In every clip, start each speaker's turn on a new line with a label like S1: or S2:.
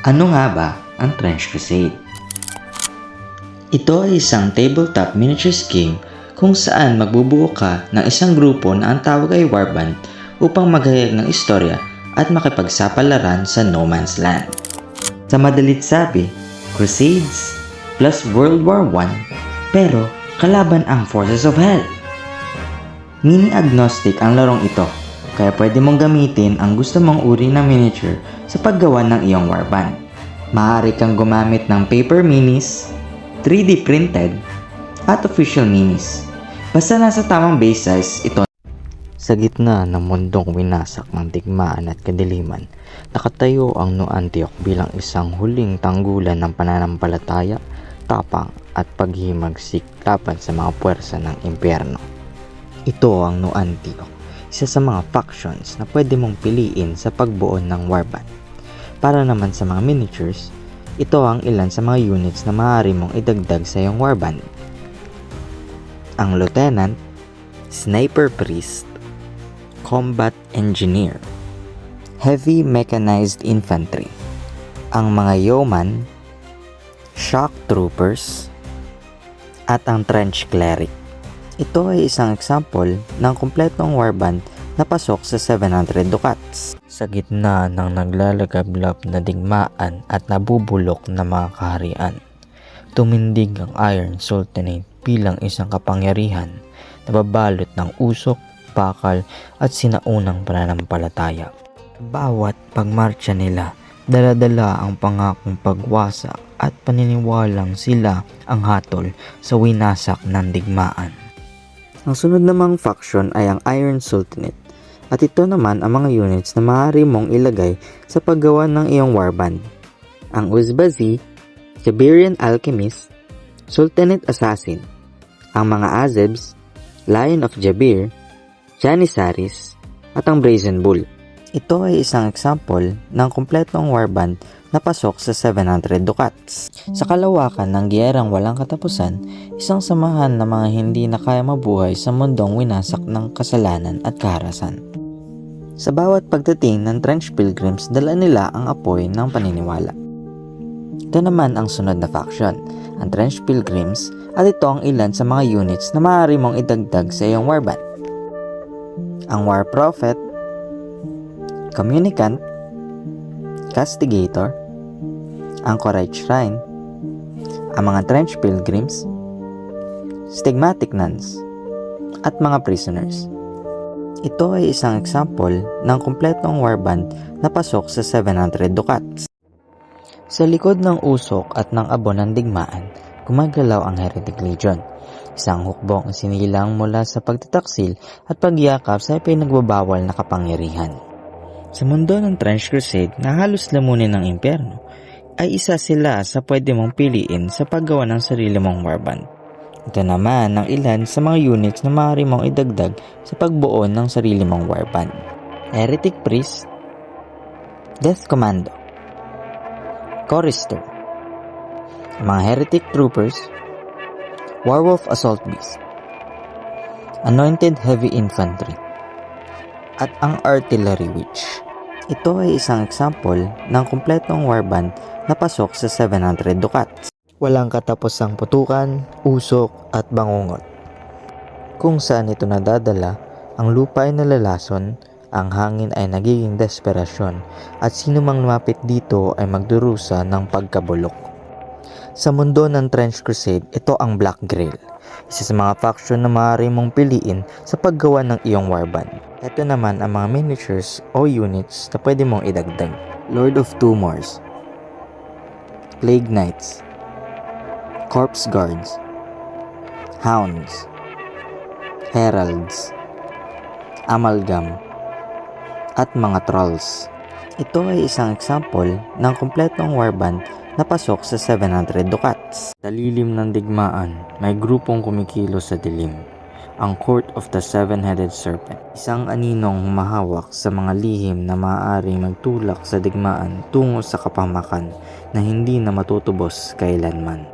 S1: Ano nga ba ang Trench Crusade? Ito ay isang tabletop miniatures game kung saan magbubuo ka ng isang grupo na ang tawag ay Warband upang maghayag ng istorya at makipagsapalaran sa No Man's Land. Sa madalit sabi, Crusades plus World War I pero kalaban ang Forces of Hell. Mini-agnostic ang larong ito, kaya pwede mong gamitin ang gusto mong uri ng miniature sa paggawa ng iyong warband. Maaari kang gumamit ng paper minis, 3D printed, at official minis. Basta nasa tamang base size ito. Sa gitna ng mundong winasak ng digmaan at kadiliman, nakatayo ang No Antioch bilang isang huling tanggulan ng pananampalataya, tapang at paghimagsik laban sa mga puwersa ng impyerno. Ito ang No Antioch, isa sa mga factions na pwede mong piliin sa pagbuo ng warband. Para naman sa mga miniatures, ito ang ilan sa mga units na maaari mong idagdag sa iyong warband. Ang Lieutenant, Sniper Priest, Combat Engineer, Heavy Mechanized Infantry, ang mga Yeoman, Shock Troopers, at ang Trench Cleric. Ito ay isang example ng kumpletong warband na pasok sa 700 Ducats. Sa gitna ng naglalagablap na digmaan at nabubulok na mga kaharian, tumindig ang Iron Sultanate bilang isang kapangyarihan na babalot ng usok, bakal at sinaunang pananampalataya. Bawat pagmarcha nila, dala-dala ang pangakong pagwasak at paniniwalang sila ang hatol sa winasak ng digmaan. Ang sunod namang faction ay ang Iron Sultanate, at ito naman ang mga units na maaari mong ilagay sa paggawa ng iyong warband. Ang Uzbazi, Siberian Alchemist, Sultanate Assassin, ang mga Azebs, Lion of Jabir, Janissaries, at ang Brazen Bull. Ito ay isang example ng kumpletong warband na pasok sa 700 Ducats. Sa kalawakan ng giyerang walang katapusan, isang samahan ng mga hindi na kaya mabuhay sa mundong winasak ng kasalanan at kaharasan. Sa bawat pagdating ng Trench Pilgrims, dala nila ang apoy ng paniniwala. Ito naman ang sunod na faction, ang Trench Pilgrims, at ito ang ilan sa mga units na maaari mong idagdag sa iyong warband. Ang War Prophet, Communicant, Castigator, Anchorite Shrine, ang mga Trench Pilgrims, Stigmatic Nuns, at mga Prisoners. Ito ay isang example ng kumpletong warband na pasok sa 700 Ducats. Sa likod ng usok at ng abo ng digmaan, gumagalaw ang Heretic Legion, isang hukbong sinilang mula sa pagtataksil at pagyakap sa pinagbabawal na kapangyarihan. Sa mundo ng Trench Crusade na halos lamunin ng impyerno, ay isa sila sa pwede mong piliin sa paggawa ng sarili mong warband. Ito naman ang ilan sa mga units na maaari mong idagdag sa pagbuo ng sarili mong warband. Heretic Priest, Death Commando, Chorister, mga Heretic Troopers, Werewolf Assault Beast, Anointed Heavy Infantry, at ang Artillery Witch. Ito ay isang example ng kumpletong warband na pasok sa 700 Ducats. Walang katapusang putukan, usok at bangungot. Kung saan ito nadadala, ang lupa ay nalalason, ang hangin ay nagiging desperasyon, at sino mang lumapit dito ay magdurusa ng pagkabulok. Sa mundo ng Trench Crusade, ito ang Black Grail, isa sa mga faction na maaari mong piliin sa paggawa ng iyong warband. Ito naman ang mga miniatures o units na pwede mong idagdag. Lord of Tumors, Plague Knights, Corpse Guards, Hounds, Heralds, Amalgam, at mga Trolls. Ito ay isang example ng kumpletong warband na pasok sa 700 Ducats. Sa lilim ng digmaan, may grupong kumikilos sa dilim. Ang Court of the Seven-Headed Serpent, isang aninong humahawak sa mga lihim na maaaring magtulak sa digmaan tungo sa kapahamakan na hindi na matutubos kailanman.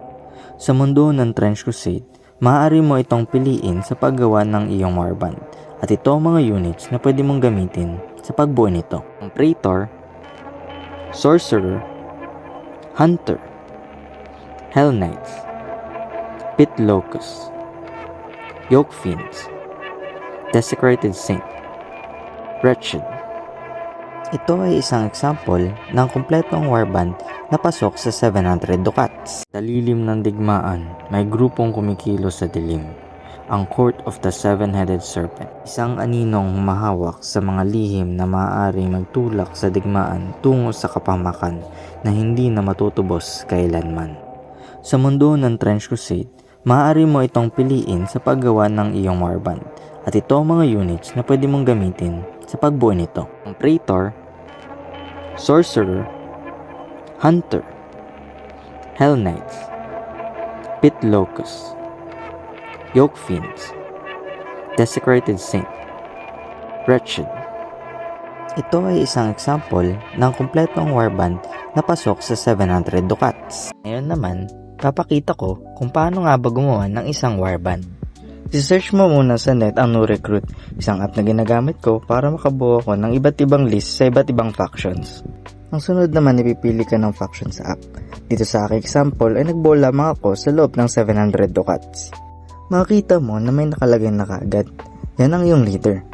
S1: Sa mundo ng Trench Crusade, maaari mo itong piliin sa paggawa ng iyong warband, at ito ang mga units na pwede mong gamitin sa pagbuo nito. Ang Praetor, Sorcerer, Hunter, Hell Knights, Pit Locust, Yoke Fiends, Desecrated Saint, Wretched. Ito ay isang example ng kumpletong warband na pasok sa 700 Ducats. Sa lilim ng digmaan, may grupong kumikilos sa dilim. Ang Court of the Seven-Headed Serpent. Isang aninong humahawak sa mga lihim na maaaring magtulak sa digmaan tungo sa kapahamakan na hindi na matutubos kailanman. Sa mundo ng Trench Crusade, maaari mo itong piliin sa paggawa ng iyong warband. At ito ang mga units na pwede mong gamitin sa pagbuo nito. Ang Praetor, Sorcerer, Hunter, Hell Knights, Pit Locust, Yoke Fiends, Desecrated Saint, Wretched. Ito ay isang example ng kumpletong warband na pasok sa 700 Ducats. Ngayon naman, papakita ko kung paano nga ba gumawa ng isang warband. I-search mo muna sa net ang NuRecruit, isang app na ginagamit ko para makabuo ko ng iba't ibang list sa iba't ibang factions. Ang sunod naman, ipipili ka ng faction sa app. Dito sa aking example ay nagbuo lamang ako sa loob ng 700 Ducats. Makikita mo na may nakalagay na kaagad. Yan ang iyong leader.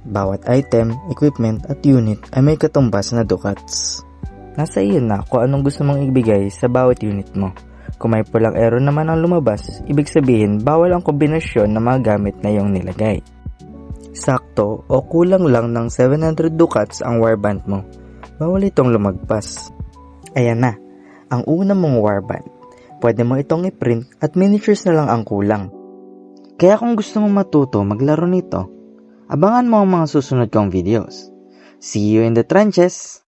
S1: Bawat item, equipment at unit ay may katumbas na Ducats. Nasa iyo na kung anong gusto mong ibigay sa bawat unit mo. Kung may pulang arrow naman ang lumabas, ibig sabihin bawal ang kombinasyon ng mga gamit na iyong nilagay. Sakto o kulang lang ng 700 Ducats ang warband mo. Bawal itong lumagpas. Ayan na, ang una mong warband. Pwede mo itong i-print at miniatures na lang ang kulang. Kaya kung gusto mong matuto maglaro nito, abangan mo ang mga susunod kong videos. See you in the trenches!